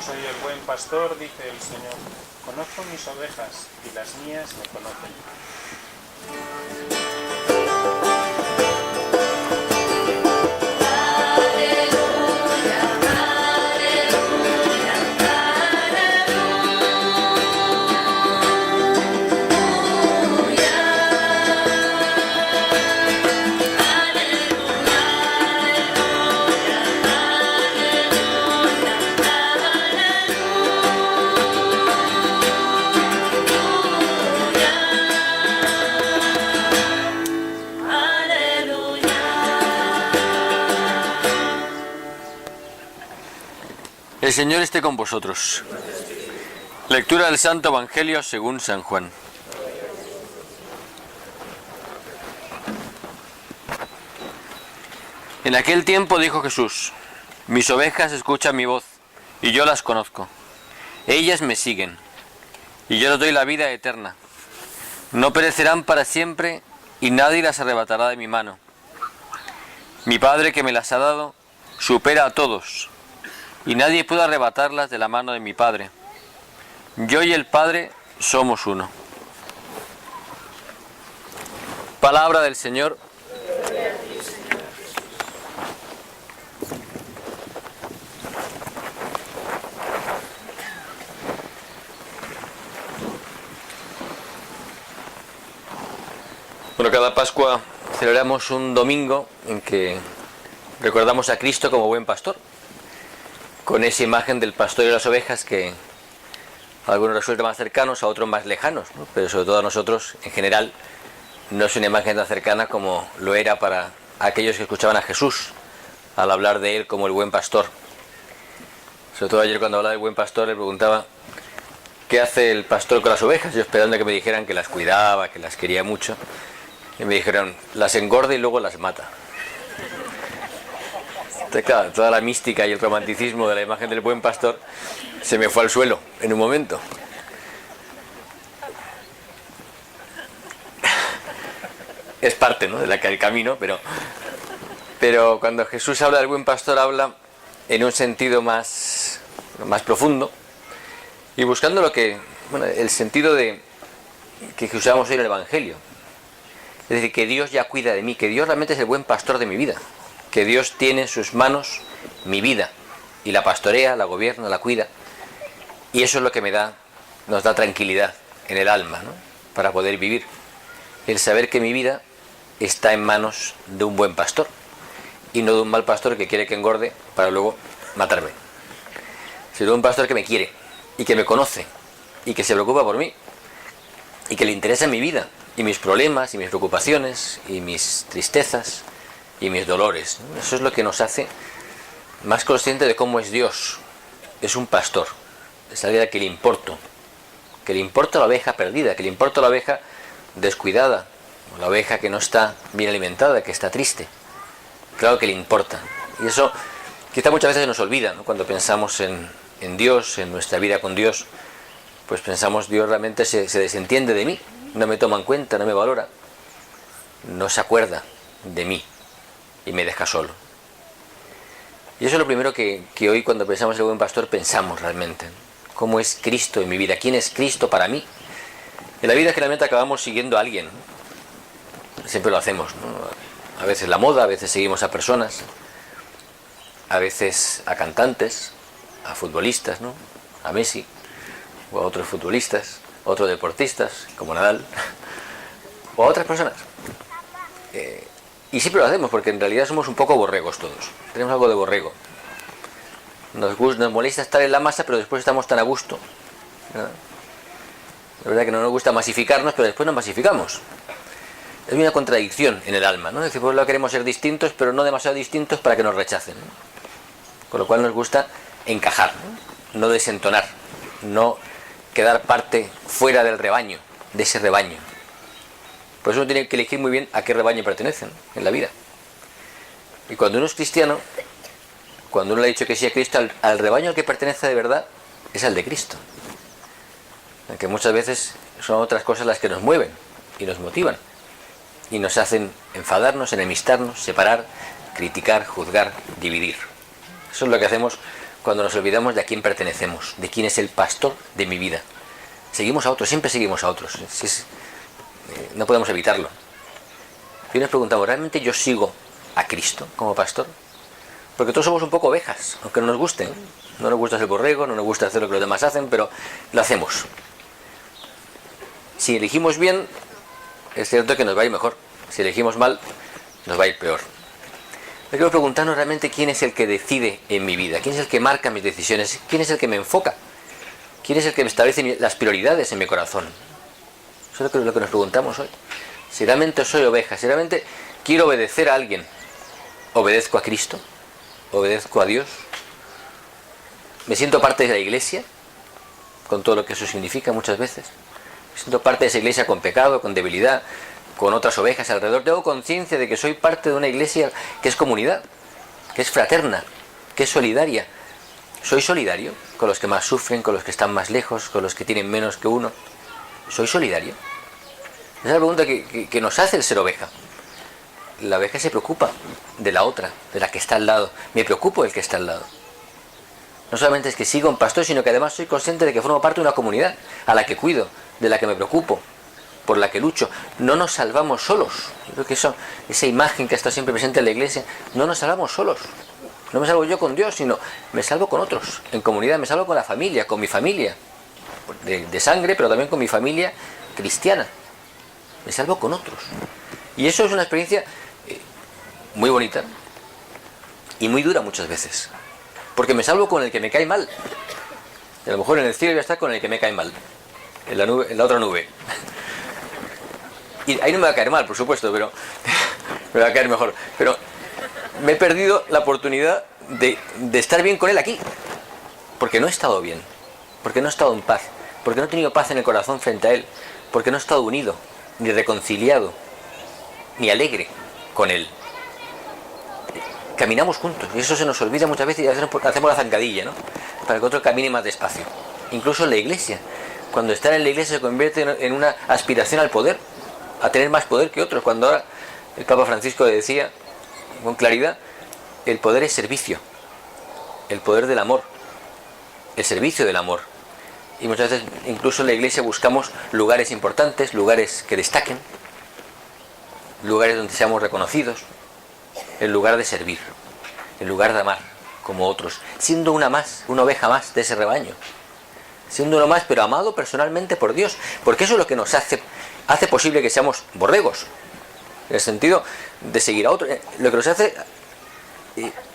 Yo soy el buen pastor, dice el Señor. Conozco mis ovejas y las mías me conocen. El Señor esté con vosotros. Lectura del Santo Evangelio según San Juan. En aquel tiempo dijo Jesús: mis ovejas escuchan mi voz, y yo las conozco. Ellas me siguen, y yo les doy la vida eterna. No perecerán para siempre, y nadie las arrebatará de mi mano. Mi Padre que me las ha dado, supera a todos, y nadie puede arrebatarlas de la mano de mi Padre. Yo y el Padre somos uno. Palabra del Señor. Bueno, cada Pascua celebramos un domingo en que recordamos a Cristo como buen pastor, con esa imagen del pastor y las ovejas que a algunos resultan más cercanos, a otros más lejanos, ¿no? Pero sobre todo a nosotros, en general, no es una imagen tan cercana como lo era para aquellos que escuchaban a Jesús al hablar de él como el buen pastor. Sobre todo ayer, cuando hablaba del buen pastor, le preguntaba ¿qué hace el pastor con las ovejas? Yo esperando que me dijeran que las cuidaba, que las quería mucho, y me dijeron, las engorda y luego las mata. Entonces, claro, toda la mística y el romanticismo de la imagen del buen pastor se me fue al suelo en un momento. Es parte, ¿no?, del camino, pero cuando Jesús habla del buen pastor, habla en un sentido más profundo y buscando el sentido de que usamos hoy en el Evangelio. Es decir, que Dios ya cuida de mí, que Dios realmente es el buen pastor de mi vida, que Dios tiene en sus manos mi vida y la pastorea, la gobierna, la cuida, y eso es lo que nos da tranquilidad en el alma, ¿no?, para poder vivir, el saber que mi vida está en manos de un buen pastor y no de un mal pastor que quiere que engorde para luego matarme, sino de un pastor que me quiere y que me conoce y que se preocupa por mí y que le interesa mi vida y mis problemas y mis preocupaciones y mis tristezas y mis dolores, ¿no? Eso es lo que nos hace más conscientes de cómo es Dios. Es un pastor, es alguien que le importa la oveja perdida, que le importa la oveja descuidada, o la oveja que no está bien alimentada, que está triste. Claro que le importa. Y eso quizá muchas veces se nos olvida, ¿no? Cuando pensamos en Dios, en nuestra vida con Dios, pues pensamos, Dios realmente se desentiende de mí, no me toma en cuenta, no me valora, no se acuerda de mí y me deja solo. Y eso es lo primero que hoy, cuando pensamos en el buen pastor, pensamos realmente, ¿no? ¿Cómo es Cristo en mi vida? ¿Quién es Cristo para mí? En la vida generalmente acabamos siguiendo a alguien, ¿no? Siempre lo hacemos, ¿no? A veces la moda, a veces seguimos a personas, a veces a cantantes, a futbolistas, ¿no?, a Messi, o a otros futbolistas, otros deportistas, como Nadal, o a otras personas. Y siempre lo hacemos porque en realidad somos un poco borregos todos. Tenemos algo de borrego. Nos molesta estar en la masa, pero después estamos tan a gusto, ¿verdad? La verdad que no nos gusta masificarnos, pero después nos masificamos. Es una contradicción en el alma, ¿no? Es decir, por un lado queremos ser distintos, pero no demasiado distintos para que nos rechacen, ¿no? Con lo cual nos gusta encajar, no desentonar, no quedar parte fuera del rebaño, de ese rebaño. Por eso uno tiene que elegir muy bien a qué rebaño pertenece, ¿no?, en la vida. Y cuando uno es cristiano, cuando uno le ha dicho que sí a Cristo, al rebaño al que pertenece de verdad es al de Cristo. Aunque muchas veces son otras cosas las que nos mueven y nos motivan y nos hacen enfadarnos, enemistarnos, separar, criticar, juzgar, dividir. Eso es lo que hacemos cuando nos olvidamos de a quién pertenecemos, de quién es el pastor de mi vida. Seguimos a otros, siempre seguimos a otros. No podemos evitarlo. Y nos preguntamos, ¿realmente yo sigo a Cristo como pastor? Porque todos somos un poco ovejas, aunque no nos guste. No nos gusta ser borrego, no nos gusta hacer lo que los demás hacen, pero lo hacemos. Si elegimos bien, es cierto que nos va a ir mejor. Si elegimos mal, nos va a ir peor. Yo quiero preguntarnos realmente quién es el que decide en mi vida, quién es el que marca mis decisiones, quién es el que me enfoca, quién es el que me establece las prioridades en mi corazón. Eso es lo que nos preguntamos hoy. Si realmente soy oveja, si realmente quiero obedecer a alguien, obedezco a Cristo, obedezco a Dios, me siento parte de la iglesia, con todo lo que eso significa muchas veces, me siento parte de esa iglesia con pecado, con debilidad, con otras ovejas alrededor, tengo conciencia de que soy parte de una iglesia que es comunidad, que es fraterna, que es solidaria. ¿Soy solidario con los que más sufren, con los que están más lejos, con los que tienen menos que uno? ¿Soy solidario? Esa es la pregunta que nos hace el ser oveja. La oveja se preocupa de la otra, de la que está al lado. Me preocupo del que está al lado. No solamente es que sigo un pastor, sino que además soy consciente de que formo parte de una comunidad a la que cuido, de la que me preocupo, por la que lucho. No nos salvamos solos. Yo creo que esa imagen que está siempre presente en la iglesia, no nos salvamos solos. No me salvo yo con Dios, sino me salvo con otros, en comunidad, me salvo con la familia, con mi familia, de sangre, pero también con mi familia cristiana. Me salvo con otros. Y eso es una experiencia muy bonita y muy dura muchas veces. Porque me salvo con el que me cae mal. Y a lo mejor en el cielo voy a estar con el que me cae mal. En la otra nube. Y ahí no me va a caer mal, por supuesto, pero me va a caer mejor. Pero me he perdido la oportunidad de estar bien con él aquí. Porque no he estado bien. Porque no he estado en paz. Porque no he tenido paz en el corazón frente a él. Porque no he estado unido, ni reconciliado, ni alegre con él. Caminamos juntos y eso se nos olvida muchas veces y hacemos la zancadilla, ¿no? Para que otro camine más despacio. Incluso en la iglesia. Cuando estar en la iglesia se convierte en una aspiración al poder, a tener más poder que otros. Cuando ahora el Papa Francisco decía con claridad, el poder es servicio, el poder del amor, el servicio del amor. Y muchas veces incluso en la iglesia buscamos lugares importantes, lugares que destaquen, lugares donde seamos reconocidos, en lugar de servir, en lugar de amar como otros, siendo una oveja más de ese rebaño, siendo uno más, pero amado personalmente por Dios, porque eso es lo que nos hace posible que seamos borregos, en el sentido de seguir a otro. Lo que nos hace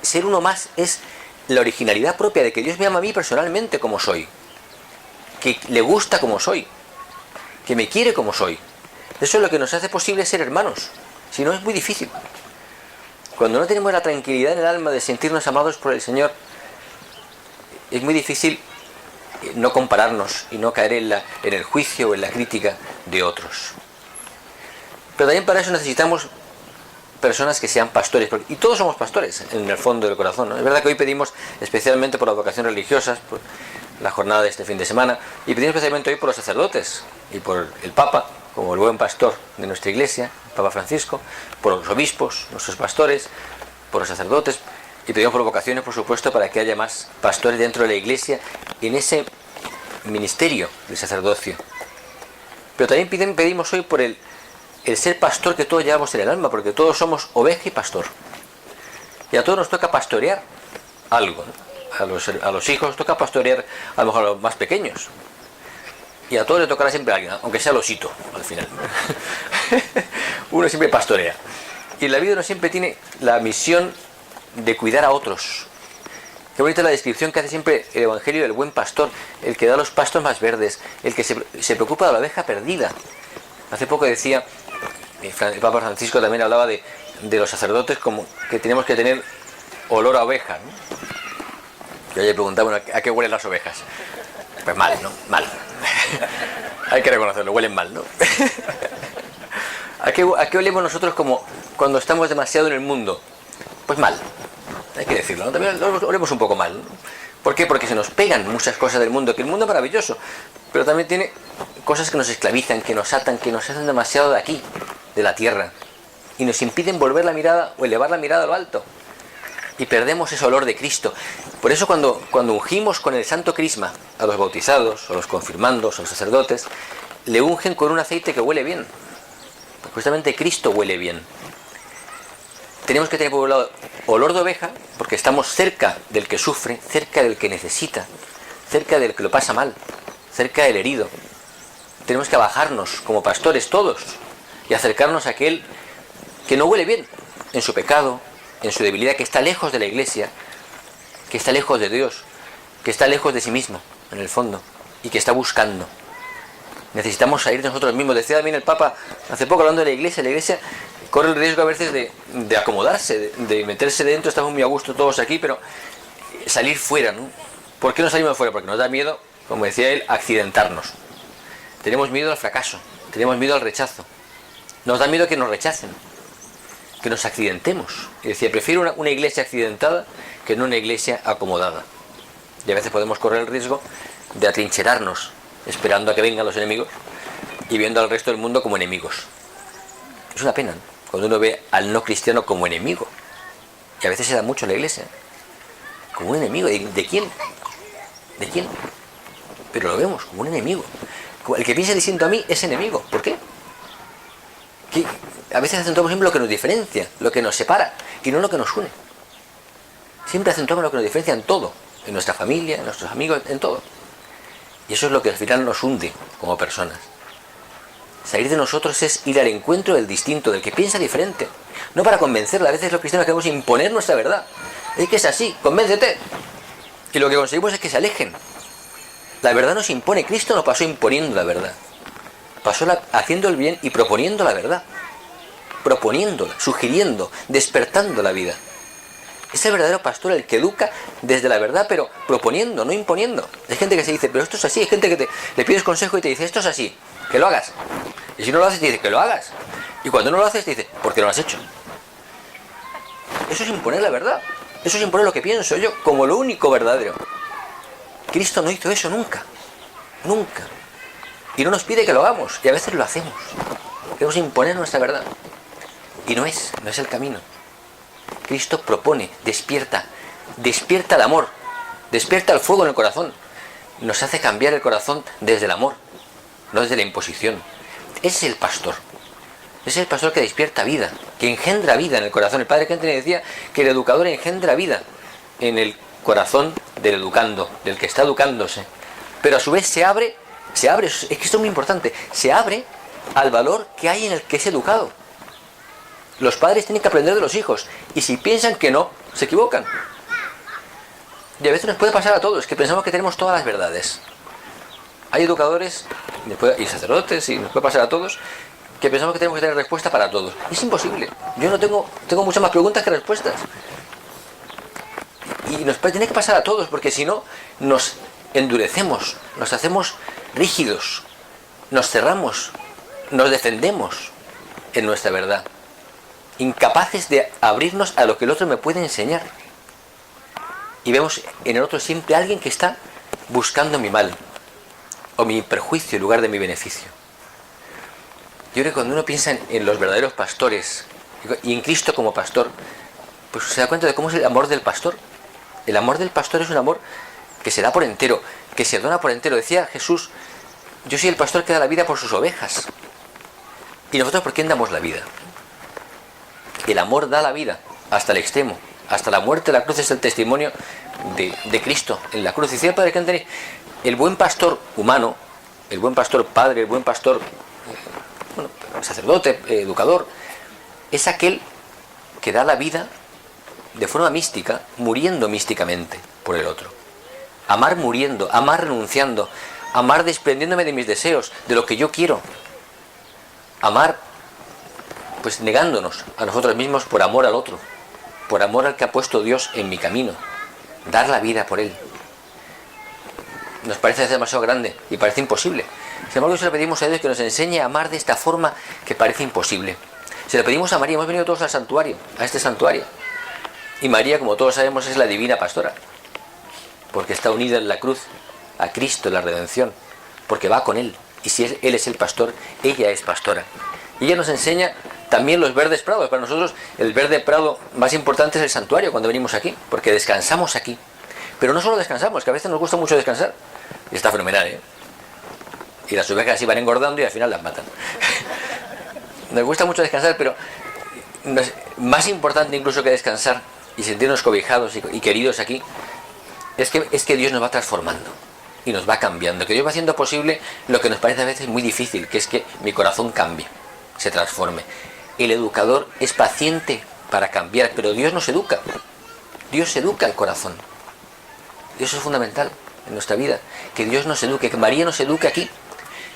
ser uno más es la originalidad propia de que Dios me ama a mí personalmente como soy, que le gusta como soy, que me quiere como soy. Eso es lo que nos hace posible ser hermanos, si no es muy difícil. Cuando no tenemos la tranquilidad en el alma de sentirnos amados por el Señor, es muy difícil no compararnos y no caer en el juicio o en la crítica de otros. Pero también para eso necesitamos personas que sean pastores, y todos somos pastores en el fondo del corazón, ¿no? Es verdad que hoy pedimos especialmente por las vocaciones religiosas, por la jornada de este fin de semana, y pedimos especialmente hoy por los sacerdotes y por el Papa, como el buen pastor de nuestra iglesia, el Papa Francisco, por los obispos, nuestros pastores, por los sacerdotes, y pedimos por vocaciones, por supuesto, para que haya más pastores dentro de la iglesia en ese ministerio del sacerdocio. Pero también pedimos hoy por el ser pastor que todos llevamos en el alma, porque todos somos oveja y pastor. Y a todos nos toca pastorear algo, ¿no? A los hijos toca pastorear a lo mejor a los más pequeños. Y a todos le tocará siempre a alguien, aunque sea el osito al final. Uno siempre pastorea. Y en la vida uno siempre tiene la misión de cuidar a otros. Qué bonita la descripción que hace siempre el Evangelio del buen pastor, el que da los pastos más verdes, el que se preocupa de la oveja perdida. Hace poco decía, el Papa Francisco también hablaba de los sacerdotes como que tenemos que tener olor a oveja, ¿no? Yo le preguntaba, bueno, ¿a qué huelen las ovejas? Pues mal, ¿no? Mal. Hay que reconocerlo, huelen mal, ¿no? ¿A qué olemos nosotros como cuando estamos demasiado en el mundo? Pues mal, hay que decirlo, ¿no? También olemos un poco mal, ¿no? ¿Por qué? Porque se nos pegan muchas cosas del mundo, que el mundo es maravilloso, pero también tiene cosas que nos esclavizan, que nos atan, que nos hacen demasiado de aquí, de la tierra, y nos impiden volver la mirada o elevar la mirada a lo alto. y perdemos ese olor de Cristo. Por eso cuando ungimos con el santo crisma a los bautizados, a los confirmandos, a los sacerdotes, le ungen con un aceite que huele bien. Porque justamente Cristo huele bien. Tenemos que tener por un lado olor de oveja, porque estamos cerca del que sufre, cerca del que necesita, cerca del que lo pasa mal, cerca del herido. Tenemos que bajarnos como pastores todos y acercarnos a aquel que no huele bien en su pecado, en su debilidad, que está lejos de la iglesia, que está lejos de Dios, que está lejos de sí mismo, en el fondo, y que está buscando. Necesitamos salir de nosotros mismos. Decía también el Papa hace poco hablando de la iglesia corre el riesgo a veces de acomodarse, de meterse dentro. Estamos muy a gusto todos aquí, pero salir fuera, ¿no? ¿Por qué no salimos fuera? Porque nos da miedo, como decía él, accidentarnos. Tenemos miedo al fracaso, tenemos miedo al rechazo. Nos da miedo que nos rechacen, que nos accidentemos. Y decía, prefiero una iglesia accidentada que no una iglesia acomodada. Y a veces podemos correr el riesgo de atrincherarnos, esperando a que vengan los enemigos y viendo al resto del mundo como enemigos. Es una pena, ¿no? Cuando uno ve al no cristiano como enemigo. Y a veces se da mucho en la iglesia. Como un enemigo. ¿De quién? ¿De quién? Pero lo vemos como un enemigo. El que piensa distinto a mí es enemigo. ¿Por qué? Que a veces acentuamos siempre lo que nos diferencia, lo que nos separa, y no lo que nos une. Siempre acentuamos lo que nos diferencia en todo. En nuestra familia, en nuestros amigos, en todo. Y eso es lo que al final nos hunde como personas. Salir de nosotros es ir al encuentro del distinto, del que piensa diferente. No para convencerla. A veces los cristianos queremos imponer nuestra verdad. Es que es así, convéncete. Y lo que conseguimos es que se alejen. La verdad nos impone. Cristo no pasó imponiendo la verdad. Pasó haciendo el bien y proponiendo la verdad. Proponiéndola, sugiriendo, despertando la vida. Es el verdadero pastor el que educa desde la verdad, pero proponiendo, no imponiendo. Hay gente que se dice, pero esto es así. Hay gente que le pides consejo y te dice, esto es así, que lo hagas. Y si no lo haces, te dice, que lo hagas. Y cuando no lo haces, te dice, ¿por qué no lo has hecho? Eso es imponer la verdad. Eso es imponer lo que pienso yo, como lo único verdadero. Cristo no hizo eso nunca. Nunca. Y no nos pide que lo hagamos. Y a veces lo hacemos. Queremos imponer nuestra verdad. Y no es el camino. Cristo propone, despierta el amor, despierta el fuego en el corazón, nos hace cambiar el corazón desde el amor, no desde la imposición. Es el pastor que despierta vida, que engendra vida en el corazón. El padre Kentenich decía que el educador engendra vida en el corazón del educando, del que está educándose, pero a su vez se abre, es que esto es muy importante, se abre al valor que hay en el que es educado. Los padres tienen que aprender de los hijos, y si piensan que no, se equivocan. Y a veces nos puede pasar a todos, que pensamos que tenemos todas las verdades. Hay educadores y sacerdotes, y nos puede pasar a todos, que pensamos que tenemos que tener respuesta para todos. Es imposible. Yo no tengo muchas más preguntas que respuestas. Y nos tiene que pasar a todos, porque si no, nos endurecemos, nos hacemos rígidos, nos cerramos, nos defendemos en nuestra verdad. Incapaces de abrirnos a lo que el otro me puede enseñar. Y vemos en el otro siempre a alguien que está buscando mi mal o mi perjuicio en lugar de mi beneficio. Yo creo que cuando uno piensa en los verdaderos pastores y en Cristo como pastor, pues se da cuenta de cómo es el amor del pastor. El amor del pastor es un amor que se da por entero, que se dona por entero. Decía Jesús, yo soy el pastor que da la vida por sus ovejas. ¿Y nosotros por quién damos la vida? El amor da la vida hasta el extremo, hasta la muerte. La cruz es el testimonio de Cristo en la cruz. Y decía el padre Kentenich, el buen pastor humano, el buen pastor padre, el buen pastor sacerdote, educador, es aquel que da la vida de forma mística, muriendo místicamente por el otro. Amar muriendo, amar renunciando, amar desprendiéndome de mis deseos, de lo que yo quiero. Amar pues negándonos a nosotros mismos por amor al otro, por amor al que ha puesto Dios en mi camino, dar la vida por él. Nos parece demasiado grande y parece imposible. Sin embargo, se le pedimos a Dios que nos enseñe a amar de esta forma que parece imposible. Se le pedimos a María, hemos venido todos al santuario, a este santuario. Y María, como todos sabemos, es la divina pastora, porque está unida en la cruz a Cristo en la redención, porque va con Él. Y si Él es el pastor, ella es pastora. Y ella nos enseña también los verdes prados. Para nosotros el verde prado más importante es el santuario cuando venimos aquí, porque descansamos aquí. Pero no solo descansamos, que a veces nos gusta mucho descansar. Y está fenomenal, ¿eh? Y las ovejas así van engordando y al final las matan. Nos gusta mucho descansar, pero más importante incluso que descansar y sentirnos cobijados y queridos aquí, es que Dios nos va transformando y nos va cambiando, que Dios va haciendo posible lo que nos parece a veces muy difícil, que es que mi corazón cambie, se transforme. El educador es paciente para cambiar, pero Dios nos educa. Dios educa el corazón. Y eso es fundamental en nuestra vida, que Dios nos eduque, que María nos eduque aquí,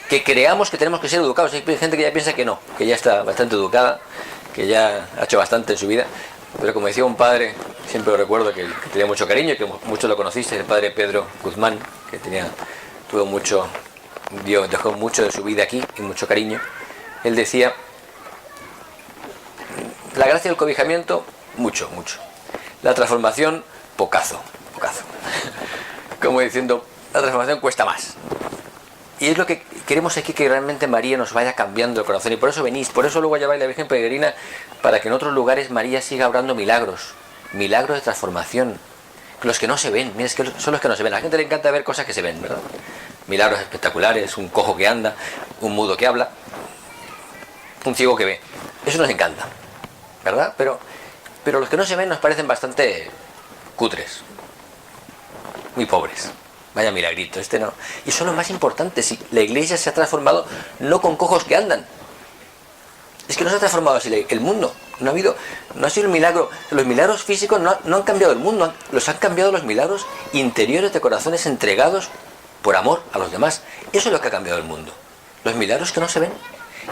que creamos que tenemos que ser educados. Hay gente que ya piensa que no, que ya está bastante educada, que ya ha hecho bastante en su vida, pero como decía un padre, siempre lo recuerdo, que tenía mucho cariño, que muchos lo conocisteis, el padre Pedro Guzmán, que dejó mucho de su vida aquí y mucho cariño. Él decía: la gracia del cobijamiento, mucho. La transformación, pocazo. Como diciendo, la transformación cuesta más. Y es lo que queremos aquí, que realmente María nos vaya cambiando el corazón. Y por eso venís, por eso luego lleváis la Virgen Peregrina, para que en otros lugares María siga obrando milagros de transformación. Los que no se ven, mira, es que son los que no se ven. A la gente le encanta ver cosas que se ven, ¿verdad? Milagros espectaculares, un cojo que anda, un mudo que habla, un ciego que ve. Eso nos encanta, ¿verdad? Pero los que no se ven nos parecen bastante cutres, muy pobres. Vaya milagrito, este no. Y son los más importantes. Si la Iglesia se ha transformado no con cojos que andan. Es que no se ha transformado así el mundo. No ha sido el milagro. Los milagros físicos no han cambiado el mundo. Los han cambiado los milagros interiores de corazones entregados por amor a los demás. Eso es lo que ha cambiado el mundo. Los milagros que no se ven,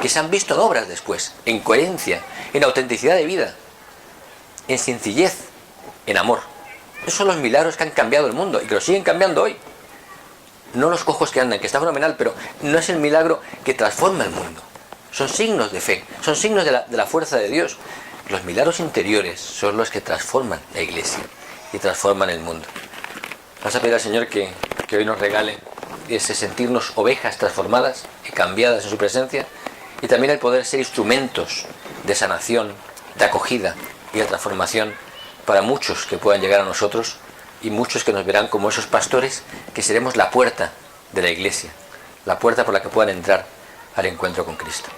que se han visto en obras después, en coherencia, en autenticidad de vida, en sencillez, en amor. Esos son los milagros que han cambiado el mundo y que lo siguen cambiando hoy. No los cojos que andan, que está fenomenal, pero no es el milagro que transforma el mundo. Son signos de fe, son signos de la fuerza de Dios. Los milagros interiores son los que transforman la Iglesia y transforman el mundo. Vamos a pedir al Señor que hoy nos regale ese sentirnos ovejas transformadas y cambiadas en su presencia, y también el poder ser instrumentos de sanación, de acogida y de transformación para muchos que puedan llegar a nosotros, y muchos que nos verán como esos pastores que seremos la puerta de la Iglesia, la puerta por la que puedan entrar al encuentro con Cristo.